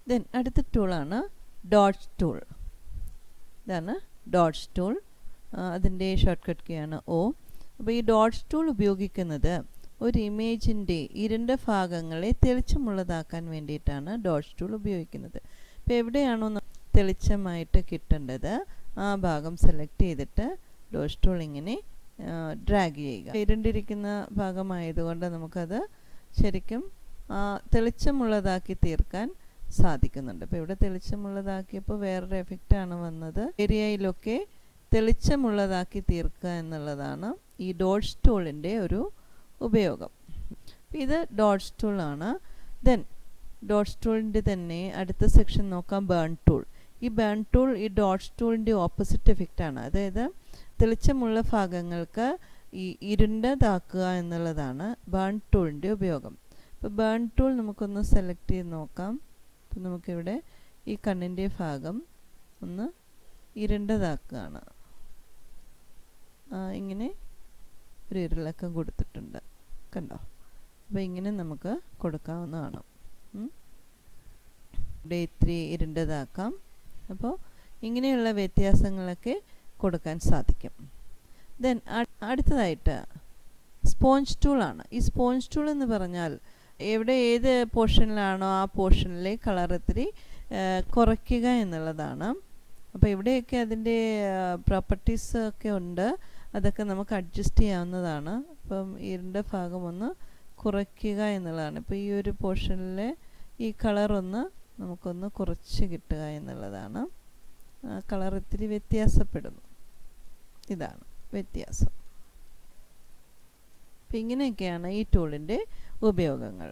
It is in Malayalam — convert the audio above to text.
ദെൻ അടുത്ത ടൂളാണ് ഡോട്ട്സ് ടൂൾ. ഇതാണ് ഡോട്ട്സ് ടൂൾ. അതിൻ്റെ ഷോർട്ട് കട്ട് കീയാണ് O. അപ്പോൾ ഈ ഡോട്ട്സ് ടൂൾ ഉപയോഗിക്കുന്നത് ഒരു ഇമേജിൻ്റെ ഇരുണ്ട ഭാഗങ്ങളെ തെളിച്ചമുള്ളതാക്കാൻ വേണ്ടിയിട്ടാണ് ഡോട്ട്സ് ടൂൾ ഉപയോഗിക്കുന്നത്. അപ്പോൾ എവിടെയാണോ തെളിച്ചമായിട്ട് കിട്ടേണ്ടത് ആ ഭാഗം സെലക്ട് ചെയ്തിട്ട് ഡോട്ട്സ് ടൂൾ ഇങ്ങനെ ഡ്രാഗ് ചെയ്യുക. ഇരുണ്ടിരിക്കുന്ന ഭാഗമായതുകൊണ്ട് നമുക്കത് ശരിക്കും തെളിച്ചമുള്ളതാക്കി തീർക്കാൻ സാധിക്കുന്നുണ്ട്. അപ്പോൾ ഇവിടെ തെളിച്ചമുള്ളതാക്കിയപ്പോൾ വേറൊരു എഫക്റ്റാണ് വന്നത്. ഏരിയയിലൊക്കെ തെളിച്ചമുള്ളതാക്കി തീർക്കുക എന്നുള്ളതാണ് ഈ ഡോട്ട്സ് ടൂളിൻ്റെ ഒരു ഉപയോഗം. ഇത് ഡോട്ട്സ് ടൂളാണ്. ദെൻ ഡോട്ട്സ് ടൂളിൻ്റെ തന്നെ അടുത്ത സെക്ഷൻ നോക്കാം, ബേൺ ടൂൾ. ഈ ബേൺ ടൂൾ ഈ ഡോട്ട്സ് ടൂളിൻ്റെ ഓപ്പോസിറ്റ് എഫക്റ്റാണ്. അതായത് തെളിച്ചമുള്ള ഭാഗങ്ങൾക്ക് ഈ ഇരുണ്ടതാക്കുക എന്നുള്ളതാണ് ബേൺ ടൂളിൻ്റെ ഉപയോഗം. അപ്പോൾ ബേൺ ടൂൾ നമുക്കൊന്ന് സെലക്ട് ചെയ്ത് നോക്കാം. അപ്പോൾ നമുക്കിവിടെ ഈ കണ്ണിൻ്റെ ഭാഗം ഒന്ന് ഇരുണ്ടതാക്കുകയാണ്. ഇങ്ങനെ ഒരു ഇരുളക്കം കൊടുത്തിട്ടുണ്ട്, കണ്ടോ? അപ്പോൾ ഇങ്ങനെ നമുക്ക് കൊടുക്കാവുന്നതാണ്. ഇവിടെ ഇത്തിരി ഇരുണ്ടതാക്കാം. അപ്പോൾ ഇങ്ങനെയുള്ള വ്യത്യാസങ്ങളൊക്കെ കൊടുക്കാൻ സാധിക്കും. ദെൻ അടുത്തതായിട്ട് സ്പോഞ്ച് ടൂളാണ്. ഈ സ്പോഞ്ച് ടൂൾ എന്ന് പറഞ്ഞാൽ എവിടെ ഏത് പോർഷനിലാണോ ആ പോർഷനിലെ കളർ ഇത്തിരി കുറയ്ക്കുക എന്നുള്ളതാണ്. അപ്പോൾ ഇവിടെയൊക്കെ അതിൻ്റെ പ്രോപ്പർട്ടീസ് ഒക്കെ ഉണ്ട്, അതൊക്കെ നമുക്ക് അഡ്ജസ്റ്റ് ചെയ്യാവുന്നതാണ്. അപ്പം ഇരുണ്ട ഭാഗം ഒന്ന് കുറയ്ക്കുക എന്നുള്ളതാണ്. ഇപ്പോൾ ഈ ഒരു പോർഷനിലെ ഈ കളറൊന്ന് നമുക്കൊന്ന് കുറച്ച് കിട്ടുക എന്നുള്ളതാണ്. കളർ ഇത്തിരി വ്യത്യാസപ്പെടുന്നു, ഇതാണ് വ്യത്യാസം. അപ്പം ഇങ്ങനെയൊക്കെയാണ് ഈ ടൂളിൻ്റെ ഉപയോഗങ്ങൾ.